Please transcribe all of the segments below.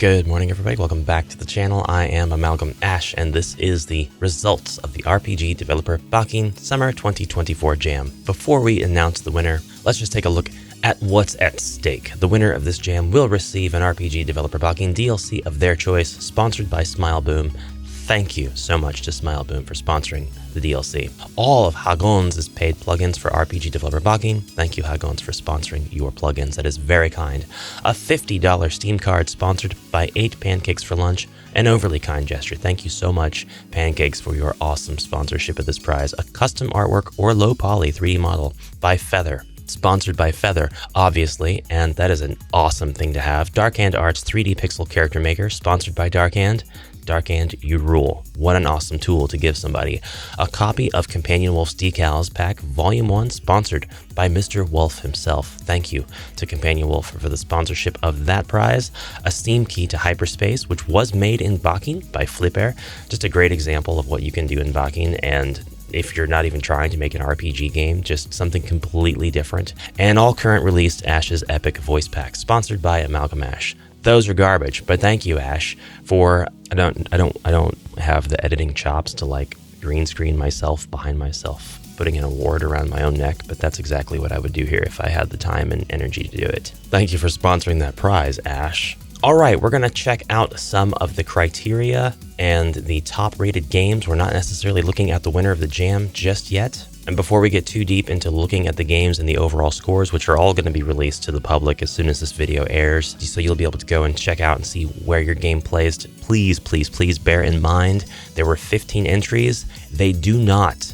Good morning, everybody. Welcome back to the channel. I am Amalgam Ash, and this is the results of the RPG developer BAKIN Summer 2024 Jam. Before we announce the winner, let's just take a look at what's at stake. The winner of this jam will receive an RPG developer BAKIN DLC of their choice, sponsored by Smileboom. Thank you so much to Smileboom for sponsoring the DLC. All of Haeldb's paid plugins for RPG developer BAKIN. Thank you, Haeldb, for sponsoring your plugins. That is very kind. A $50 Steam card sponsored by 8 Pancakes for Lunch. An overly kind gesture. Thank you so much, Pancakes, for your awesome sponsorship of this prize. A custom artwork or low poly 3D model by Feather. Sponsored by Feather, obviously, and that is an awesome thing to have. Darkhand Arts 3D Pixel Character Maker, sponsored by Darkhand. Darkhand, you rule. What an awesome tool to give somebody. A copy of Companion Wolf's Decals Pack, Volume 1, sponsored by Mr. Wolf himself. Thank you to Companion Wolf for the sponsorship of that prize. A Steam Key to Hyperspace, which was made in BAKIN by Flipper. Just a great example of what you can do in BAKIN, and if you're not even trying to make an RPG game, just something completely different. And all current released Ash's Epic Voice Pack, sponsored by Amalgam Ash. Those are garbage, but thank you, Ash, for I don't have the editing chops to like green screen myself behind myself, putting an award around my own neck, but that's exactly what I would do here if I had the time and energy to do it. Thank you for sponsoring that prize, Ash. All right, we're going to check out some of the criteria and the top rated games. We're not necessarily looking at the winner of the jam just yet. And before we get too deep into looking at the games and the overall scores, which are all going to be released to the public as soon as this video airs, so you'll be able to go and check out and see where your game placed, please bear in mind, there were 15 entries. They do not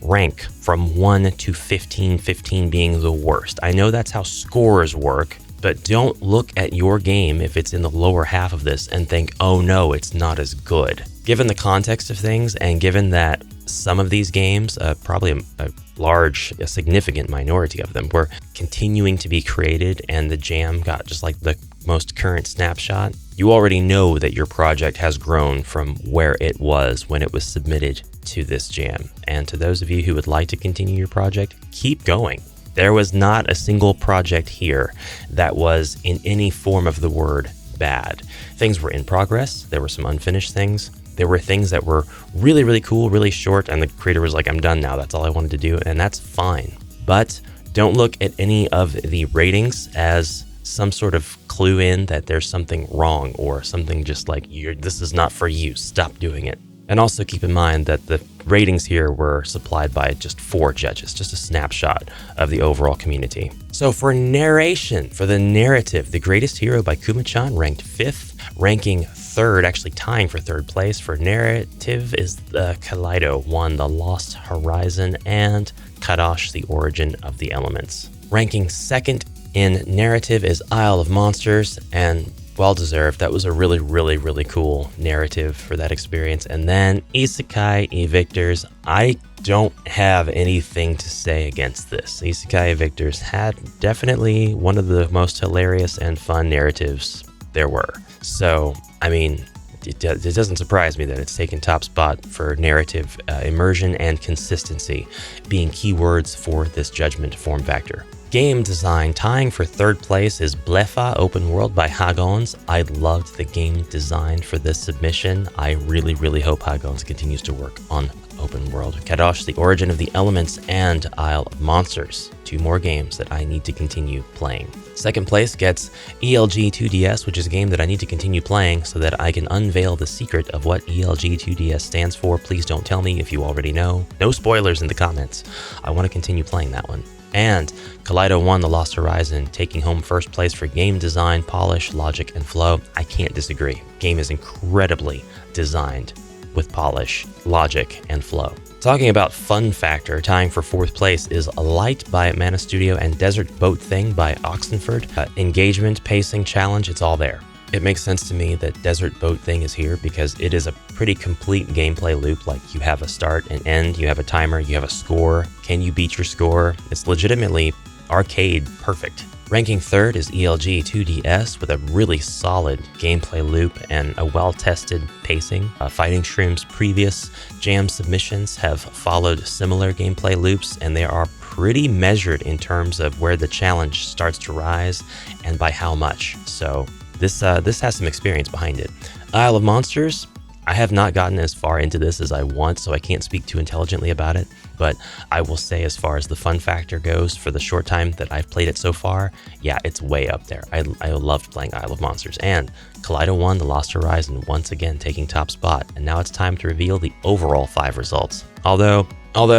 rank from 1 to 15, 15 being the worst. I know that's how scores work, but don't look at your game if it's in the lower half of this and think, oh no, it's not as good. Given the context of things, and given that some of these games, probably a significant minority of them, were continuing to be created, and the jam got just like the most current snapshot, you already know that your project has grown from where it was when it was submitted to this jam. And to those of you who would like to continue your project, keep going. There was not a single project here that was in any form of the word bad. Things were in progress. There were some unfinished things. There were things that were really, really cool, really short, and the creator was like, I'm done now. That's all I wanted to do, and that's fine. But don't look at any of the ratings as some sort of clue in that there's something wrong or something just like, this is not for you. Stop doing it. And also keep in mind that the ratings here were supplied by just 4 judges, just a snapshot of the overall community. So for narration, for the narrative, The Greatest Hero by Kuma-chan ranked 5th, ranking 3rd, actually tying for 3rd place. For narrative is the Kaleido 1, The Lost Horizon, and Kadosh, The Origin of the Elements. Ranking 2nd in narrative is Isle of Monsters, and well-deserved. That was a really, really, really cool narrative for that experience. And then Isekai Evictors. I don't have anything to say against this. Isekai Evictors had definitely one of the most hilarious and fun narratives there were. So, I mean, it doesn't surprise me that it's taken top spot for narrative immersion and consistency, being keywords for this judgment form factor. Game design, tying for 3rd place is Blefa Open World by Haeldb. I loved the game design for this submission. I really, really hope Haeldb continues to work on open world. Kadosh, The Origin of the Elements, and Isle of Monsters. 2 more games that I need to continue playing. 2nd place gets ELG2DS, which is a game that I need to continue playing so that I can unveil the secret of what ELG2DS stands for. Please don't tell me if you already know. No spoilers in the comments. I want to continue playing that one. And Kaleido 1, The Lost Horizon, taking home 1st place for game design, polish, logic, and flow. I can't disagree. Game is incredibly designed with polish, logic, and flow. Talking about fun factor, tying for 4th place is Light by Mana Studio and Desert Boat Thing by Oxenford. Engagement, pacing, challenge, it's all there. It makes sense to me that Desert Boat Thing is here because it is a pretty complete gameplay loop. Like, you have a start and end, you have a timer, you have a score. Can you beat your score? It's legitimately arcade perfect. Ranking 3rd is ELG2DS with a really solid gameplay loop and a well-tested pacing. Fighting Shroom's previous jam submissions have followed similar gameplay loops, and they are pretty measured in terms of where the challenge starts to rise and by how much. So this has some experience behind it. Isle of Monsters, I have not gotten as far into this as I want, so I can't speak too intelligently about it, but I will say as far as the fun factor goes, for the short time that I've played it so far, yeah, it's way up there. I loved playing Isle of Monsters, and Kaleido 1, The Lost Horizon, once again taking top spot, and now it's time to reveal the overall 5 results. Although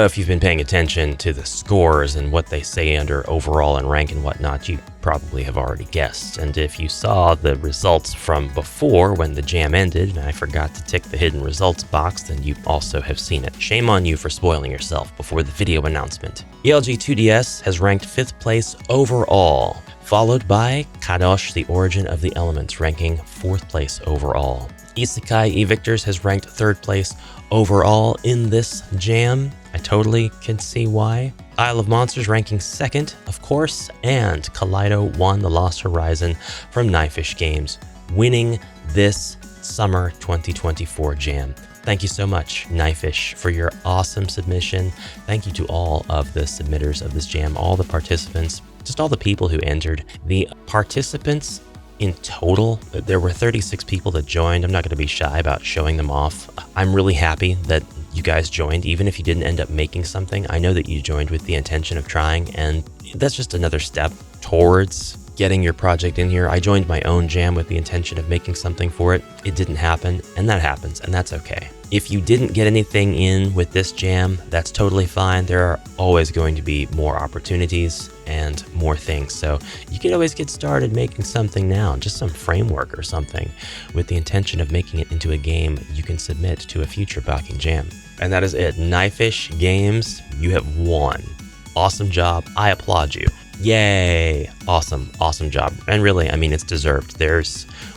if you've been paying attention to the scores and what they say under overall and rank and whatnot, you probably have already guessed. And if you saw the results from before when the jam ended and I forgot to tick the hidden results box, then you also have seen it. Shame on you for spoiling yourself before the video announcement. ELG2DS has ranked 5th place overall, followed by Kadosh, The Origin of the Elements, ranking 4th place overall. Isekai eVictors has ranked 3rd place overall in this jam. I totally can see why. Isle of Monsters ranking 2nd, of course, and Kaleido 1, The Lost Horizon from Knifefish Games, winning this summer 2024 jam. Thank you so much, Knifefish, for your awesome submission. Thank you to all of the submitters of this jam, all the participants, just all the people who entered. The participants in total, there were 36 people that joined. I'm not going to be shy about showing them off. I'm really happy that you guys joined, even if you didn't end up making something. I know that you joined with the intention of trying, and that's just another step towards getting your project in here. I joined my own jam with the intention of making something for it. It didn't happen, and that happens, and that's okay. If you didn't get anything in with this jam, that's totally fine. There are always going to be more opportunities and more things. So you can always get started making something now, just some framework or something, with the intention of making it into a game you can submit to a future BAKIN jam. And that is it. Knifefish Games, you have won. Awesome job. I applaud you. Yay. Awesome job. And really, I mean, it's deserved.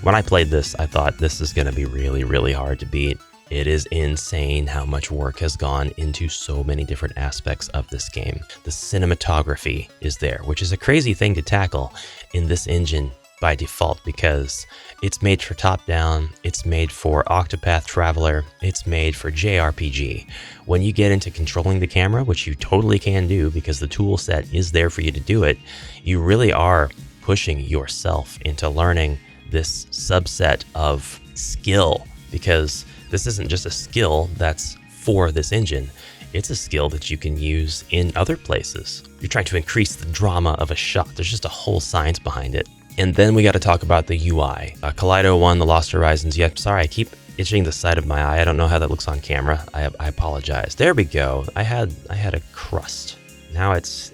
When I played this, I thought this is going to be really, really hard to beat. It is insane how much work has gone into so many different aspects of this game. The cinematography is there, which is a crazy thing to tackle in this engine by default, because it's made for top-down, it's made for Octopath Traveler, it's made for JRPG. When you get into controlling the camera, which you totally can do because the tool set is there for you to do it, you really are pushing yourself into learning this subset of skill, because this isn't just a skill that's for this engine. It's a skill that you can use in other places. You're trying to increase the drama of a shot. There's just a whole science behind it. And then we got to talk about the UI. Kaleido 1, The Lost Horizons. Yep, sorry, I keep itching the side of my eye. I don't know how that looks on camera. I apologize. There we go. I had a crust. Now it's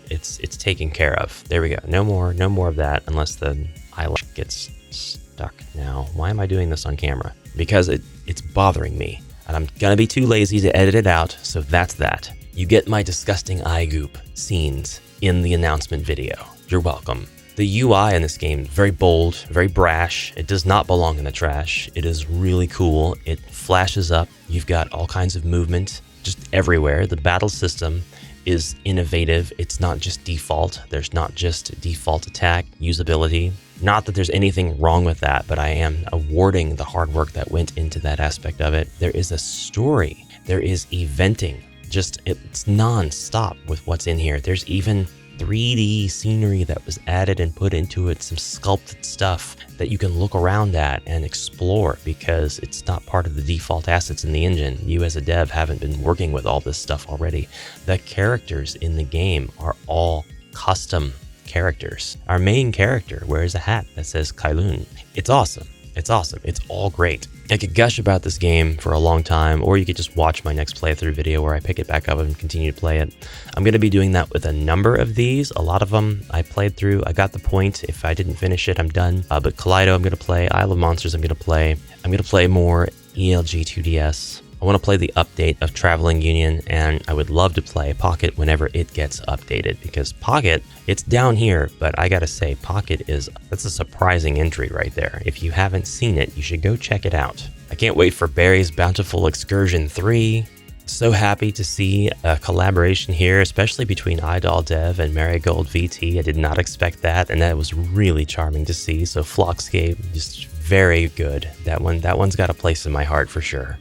taken care of. There we go. No more of that, unless the eyelash gets stuck. Now, why am I doing this on camera? Because it's bothering me, and I'm gonna be too lazy to edit it out, so that's that. You get my disgusting eye goop scenes in the announcement video. You're welcome. The UI in this game is very bold, very brash. It does not belong in the trash. It is really cool. It flashes up. You've got all kinds of movement just everywhere. The battle system is innovative. It's not just default. There's not just default attack usability. Not that there's anything wrong with that, but I am awarding the hard work that went into that aspect of it. There is a story. There is eventing. It's non-stop with what's in here. There's even 3D scenery that was added and put into it, some sculpted stuff that you can look around at and explore, because it's not part of the default assets in the engine. You as a dev haven't been working with all this stuff already. The characters in the game are all custom characters. Our main character wears a hat that says Kailun. It's awesome. It's awesome. It's all great. I could gush about this game for a long time, or you could just watch my next playthrough video where I pick it back up and continue to play it. I'm going to be doing that with a number of these. A lot of them I played through. I got the point. If I didn't finish it, I'm done. But Kaleido, I'm going to play. Isle of Monsters, I'm going to play. I'm going to play more ELG2DS. I want to play the update of Traveling Union, and I would love to play Pocket whenever it gets updated, because Pocket, it's down here, but I gotta say, Pocket that's a surprising entry right there. If you haven't seen it, you should go check it out. I can't wait for Barry's Bountiful Excursion 3. So happy to see a collaboration here, especially between Idol Dev and Marigold VT. I did not expect that, and that was really charming to see. So Flockscape, just very good. That one's got a place in my heart for sure.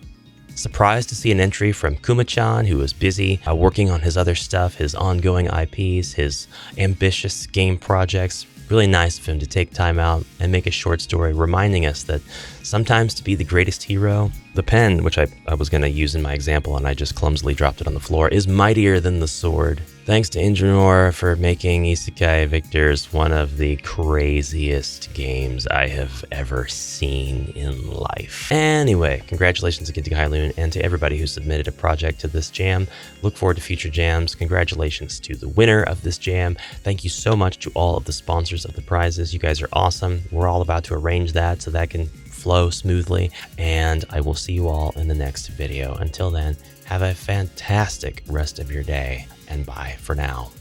Surprised to see an entry from Kuma-chan, who was busy working on his other stuff, his ongoing IPs, his ambitious game projects. Really nice of him to take time out and make a short story reminding us that sometimes to be the greatest hero, the pen, which I was going to use in my example and I just clumsily dropped it on the floor, is mightier than the sword. Thanks to Ingenieur for making Isekai Victors one of the craziest games I have ever seen in life. Anyway, congratulations again to Haeldb and to everybody who submitted a project to this jam. Look forward to future jams. Congratulations to the winner of this jam. Thank you so much to all of the sponsors of the prizes. You guys are awesome. We're all about to arrange that so that can flow smoothly, and I will see you all in the next video. Until then, have a fantastic rest of your day, and bye for now.